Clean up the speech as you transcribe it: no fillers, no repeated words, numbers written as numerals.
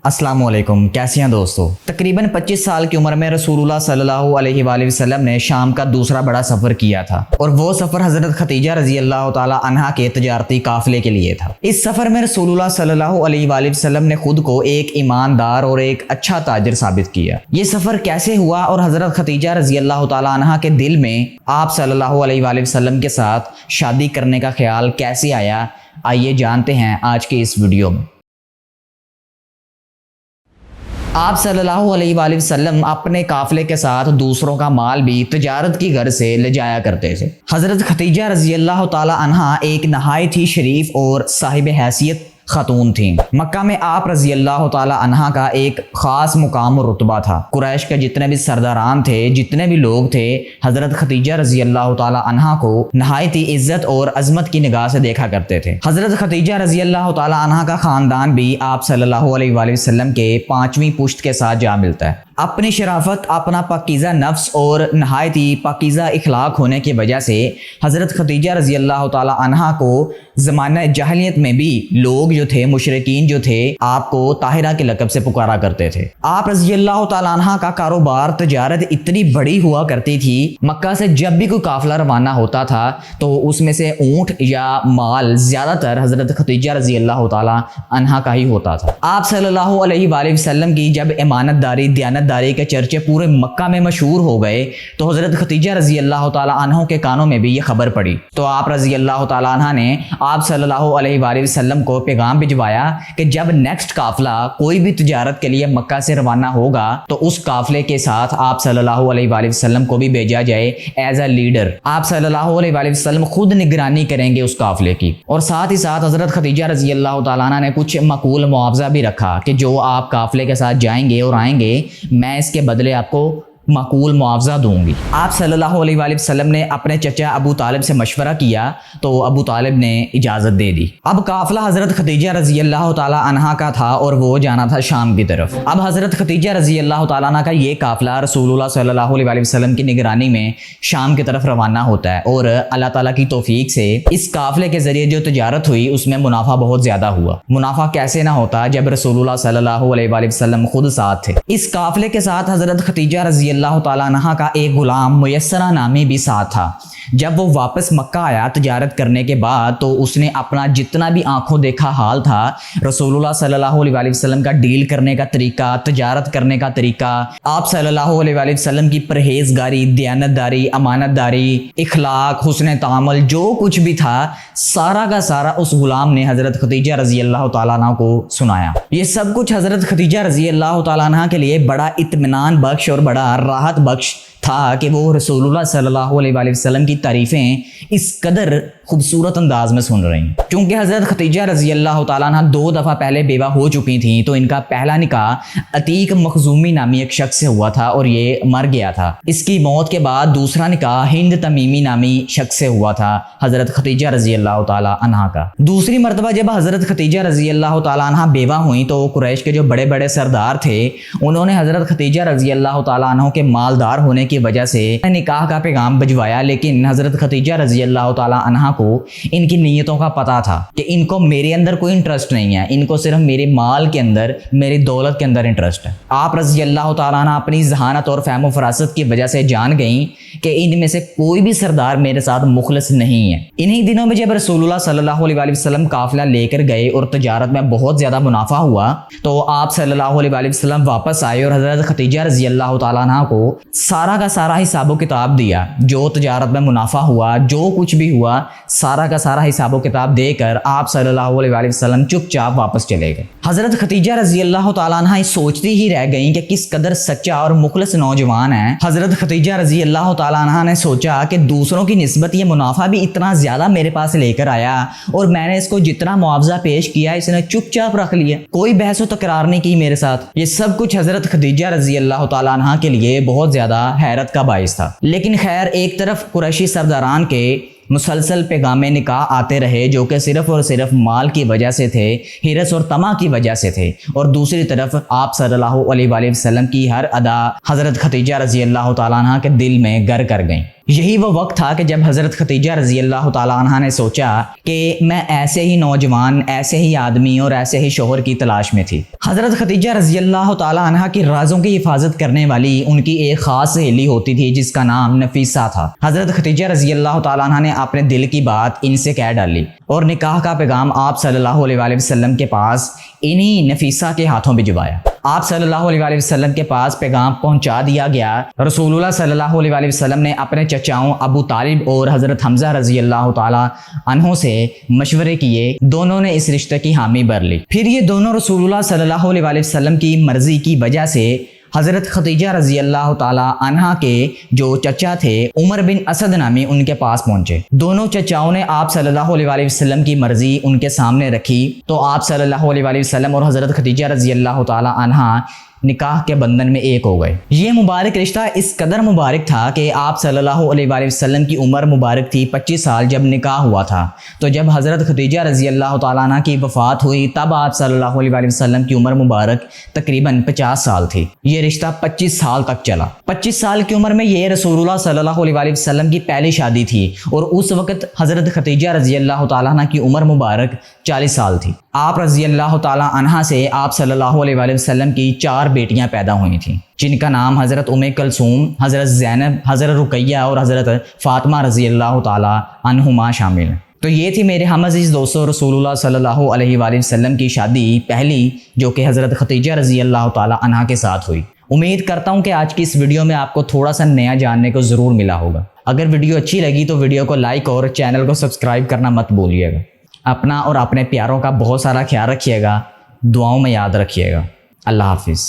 अस्सलाम वालेकुम, कैसे हैं दोस्तों। तकरीबन 25 साल की उम्र में रसूलुल्लाह सल्लल्लाहु अलैहि वसल्लम ने शाम का दूसरा बड़ा सफ़र किया था और वो सफ़र हज़रत खदीजा रज़ी अल्लाह ताला अन्हा के तजारती काफ़िले के लिए था। इस सफ़र में रसूलुल्लाह सल्लल्लाहु अलैहि वसल्लम ने खुद को एक ईमानदार और एक अच्छा ताजिर साबित किया। ये सफ़र कैसे हुआ और हज़रत खदीजा रज़ी अल्लाह ताला अन्हा के दिल में आप सल्लल्लाहु अलैहि वसल्लम के साथ शादी करने का ख्याल कैसे आया, आइए जानते हैं आज के इस वीडियो में। आप सल्लल्लाहु अलैहि वसल्लम अपने काफ़िले के साथ दूसरों का माल भी तिजारत की घर से ले जाया करते थे। हज़रत खदीजा रज़ी अल्लाह ताला अन्हा एक नहायत ही शरीफ और साहिब हैसियत खातून थी। मक्का में आप रज़ी अल्लाह ताला अन्हा का एक ख़ास मुकाम और रुतबा था। कुरैश के जितने भी सरदारान थे, जितने भी लोग थे, हज़रत खदीजा रज़ी अल्लाह ताला अन्हा को नहायत ही इज़्ज़त और अज़मत की निगाह से देखा करते थे। हज़रत खदीजा रज़ी अल्लाह ताला अन्हा का ख़ानदान भी आप सल्लल्लाहु अलैहि वसल्लम के 5वीं पुश्त के साथ जा मिलता है। अपनी शराफत, अपना पाकीज़ा नफ्स और नहायत ही पाकीज़ा इखलाक होने की वजह से हज़रत खदीजा रज़ी अल्लाह ताला अन्हा को ज़माना जahलियत में भी लोग जो थे, मुशरिकीन जो थे, आपको ताहिरा के लक़ब से पुकारा करते थे। आप रज़ी अल्लाह ताला अन्हा का कारोबार, तिजारत इतनी बड़ी हुआ करती थी, मक्का से जब भी कोई काफ़िला रवाना होता था तो उसमें से ऊँट या माल ज़्यादातर हज़रत खदीजा रज़ी अल्लाह ताला अन्हा का ही होता था। आप सल्लल्लाहु अलैहि वसल्लम की जब इमानतदारी, दयानतदारी के चर्चे पूरे मक्का में मशहूर हो गए तो हज़रत खदीजा रज़ी अल्लाह ताला अन्हा के कानों में भी ये खबर पड़ी। तो आप रज़ी अल्लाह ताला अन्हा ने आप सल्लल्लाहु अलैहि वसल्लम को पैगाम भिजवाया कि जब नेक्स्ट काफ़िला कोई भी तिजारत के लिए मक्का से रवाना होगा तो उस काफ़िले के साथ आप सल्लल्लाहु अलैहि वसल्लम को भी भेजा जाए एज अ लीडर। आप सल्लल्लाहु अलैहि वसल्लम खुद निगरानी करेंगे उस काफ़िले की। और साथ ही साथ हज़रत खदीजा रज़ी अल्लाह ताला अन्हा ने कुछ माकूल मुआवजा भी रखा कि जो आप काफ़िले के साथ जाएंगे और आएंगे, मैं इसके बदले आपको माकूल मुआवजा दूंगी। आप सल्लल्लाहु अलैहि वसल्लम ने अपने चचा अबू तालिब से मशवरा किया तो अबू तालिब ने इजाज़त दे दी। अब काफ़िला हज़रत खदीजा रज़ी अल्लाह ताला अन्हा का था और वो जाना था शाम की तरफ। अब हज़रत खदीजा रज़ी अल्लाह ताला अन्हा का ये काफ़िला रसूलुल्लाह सल्लल्लाहु अलैहि वसल्लम की निगरानी में शाम की तरफ रवाना होता है और अल्लाह ताला की तौफीक से इस काफ़िले के ज़रिए जो तिजारत हुई उसमें मुनाफा बहुत ज़्यादा हुआ। मुनाफा कैसे ना होता जब रसूलुल्लाह सल्लल्लाहु अलैहि वसल्लम खुद साथ थे। इस काफ़िले के साथ हज़रत खदीजा रज़ी अल्लाह ताला अन्हा का एक गुलाम मुयस्सरा नामी भी साथ था। जब वो वापस मक्का आया तिजारत करने के बाद तो उसने अपना जितना भी आंखों देखा हाल था, रसूलुल्लाह सल्लल्लाहु अलैहि वसल्लम का डील करने का तरीका, तिजारत करने का तरीका, आप सल्लल्लाहु अलैहि वसल्लम की परहेजगारी, दयानतदारी, अमानतदारी, इखलाक, हुस्न तामुल, जो कुछ भी था सारा का सारा उस गुलाम ने हज़रत खदीजा रज़ी अल्लाह ताला अन्हा को सुनाया। ये सब कुछ हज़रत खदीजा रज़ी अल्लाह ताला अन्हा के लिए बड़ा इत्मीनान बख्श और बड़ा राहत बख्श था कि वो रसूलुल्लाह सल्लल्लाहु अलैहि वसल्लम की तारीफ़ें इस कदर खूबसूरत अंदाज में सुन रही। क्योंकि हज़रत खदीजा रज़ी अल्लाह ताला अन्हा 2 दफ़ा पहले बेवा हो चुकी थी तो इनका पहला निकाह अतीक मखजूमी नामी एक शख्स से हुआ था और ये मर गया था। इसकी मौत के बाद दूसरा निकाह हिंद तमीमी नामी शख्स से हुआ था हज़रत खदीजा रज़ी अल्लाह ताला अन्हा का। दूसरी मरतबा जब हज़रत खदीजा रज़ी अल्लाह ताला अन्हा बेवा हुई तो कुरैश के जो बड़े बड़े सरदार थे उन्होंने हज़रत खदीजा रज़ी अल्लाह ताला अन्हा के मालदार होने की वजह से निकाह का पैगाम भिजवाया, लेकिन हज़रत खदीजा रज़ी अल्लाह ताला अन्हा को इनकी नीयतों का पता था कि इनको मेरे अंदर कोई इंटरेस्ट नहीं है, इनको सिर्फ मेरे माल के अंदर, मेरी दौलत के अंदर इंटरेस्ट है। आप रज़ी अल्लाह ताला अन्हा अपनी ज़हानत और फ़हम फरासत की वजह से जान गई कि इनमें से कोई भी सरदार मेरे साथ मुखलिस नहीं है। इन्हीं दिनों में जब रसूलुल्लाह सल्लल्लाहु अलैहि वसल्लम काफ़िला लेकर गए और तिजारत में बहुत ज़्यादा मुनाफा हुआ तो आप सल्लल्लाहु अलैहि वसल्लम वापस आए और हज़रत खदीजा रज़ी अल्लाह ताला अन्हा को सारा का सारा हिसाबो किताब दिया। जो तिजारत में मुनाफा हुआ, जो कुछ भी हुआ, सारा का सारा हिसाबो किताब देकर आप सल्लल्लाहु अलैहि वसल्लम चुपचाप वापस चले गए। हज़रत खदीजा रज़ी अल्लाह ताला अन्हा सोचती ही रह गई कि किस कदर सच्चा और मुखलिस नौजवान है। हज़रत खदीजा रज़ी अल्लाह ताला अन्हा ने सोचा कि दूसरों की निस्बत ये मुनाफा भी इतना ज़्यादा मेरे पास लेकर आया और मैंने इसको जितना मुआवजा पेश किया इसने चुपचाप रख लिया, कोई बहस व तकरार नहीं की मेरे साथ। ये सब कुछ हज़रत खदीजा रज़ी अल्लाह ताला अन्हा के लिए बहुत ज़्यादा हैरत का बाइस था। लेकिन खैर, एक तरफ कुरैशी सरदारान के मुसलसल पैगामे निकाह आते रहे जो कि सिर्फ और सिर्फ माल की वजह से थे, हिरस और तमा की वजह से थे, और दूसरी तरफ आप सल्लल्लाहु अलैहि वसल्लम की हर अदा हज़रत खदीजा रज़ी अल्लाह ताला अन्हा के दिल में गर कर गई। یہی وہ وقت تھا کہ جب حضرت خدیجہ رضی اللہ تعالیٰ عنہ نے سوچا کہ میں ایسے ہی نوجوان، ایسے ہی آدمی اور ایسے ہی شوہر کی تلاش میں تھی۔ حضرت خدیجہ رضی اللہ تعالیٰ عنہ کی رازوں کی حفاظت کرنے والی ان کی ایک خاص سہیلی ہوتی تھی جس کا نام نفیسہ تھا۔ حضرت خدیجہ رضی اللہ تعالیٰ عنہ نے اپنے دل کی بات ان سے کہہ ڈالی اور نکاح کا پیغام آپ صلی اللہ علیہ وآلہ وسلم کے پاس انہی نفیسہ کے ہاتھوں بھجوایا۔ آپ صلی اللہ علیہ وآلہ وسلم کے پاس پیغام پہنچا دیا گیا۔ رسول اللہ صلی اللہ علیہ وآلہ وسلم نے اپنے چچاؤں ابو طالب اور حضرت حمزہ رضی اللہ تعالیٰ عنہ سے مشورے کیے، دونوں نے اس رشتے کی حامی بھر لی۔ پھر یہ دونوں رسول اللہ صلی اللہ علیہ وآلہ وسلم کی مرضی کی وجہ سے حضرت خدیجہ رضی اللہ تعالیٰ عنہ کے جو چچا تھے عمر بن اسد نامی ان کے پاس پہنچے۔ دونوں چچاؤں نے آپ صلی اللہ علیہ وآلہ وسلم کی مرضی ان کے سامنے رکھی تو آپ صلی اللہ علیہ وآلہ وسلم اور حضرت خدیجہ رضی اللہ تعالیٰ عنہ نکاح کے بندھن میں ایک ہو گئے۔ یہ مبارک رشتہ اس قدر مبارک تھا کہ آپ صلی اللہ علیہ وآلہ وسلم کی عمر مبارک تھی 25 سال جب نکاح ہوا تھا، تو جب حضرت خدیجہ رضی اللہ تعالیٰ عنہ کی وفات ہوئی تب آپ صلی اللہ علیہ وآلہ وسلم کی عمر مبارک تقریباً 50 سال تھی۔ یہ رشتہ 25 سال تک چلا۔ 25 سال کی عمر میں یہ رسول اللہ صلی اللہ علیہ وآلہ وسلم کی پہلی شادی تھی اور اس وقت حضرت خدیجہ رضی اللہ تعالیٰ عنہ کی عمر مبارک 40 سال تھی۔ آپ رضی اللہ تعالیٰ عنہ سے آپ صلی اللہ علیہ وآلہ وسلم کی 4 بیٹیاں پیدا ہوئی تھیں جن کا نام حضرت ام کلثوم، حضرت زینب، حضرت رقیہ اور حضرت فاطمہ رضی اللہ تعالیٰ عنہما شامل ہیں۔ تو یہ تھی میرے ہم عزیز دوستو رسول اللہ صلی اللہ علیہ وآلہ وسلم کی شادی پہلی، جو کہ حضرت خدیجہ رضی اللہ تعالیٰ عنہ کے ساتھ ہوئی۔ امید کرتا ہوں کہ آج کی اس ویڈیو میں آپ کو تھوڑا سا نیا جاننے کو ضرور ملا ہوگا۔ اگر ویڈیو اچھی لگی تو ویڈیو کو لائک اور چینل کو سبسکرائب کرنا مت بھولیے گا۔ اپنا اور اپنے پیاروں کا بہت سارا خیال رکھیے گا، دعاؤں میں یاد رکھیے گا۔ اللہ حافظ۔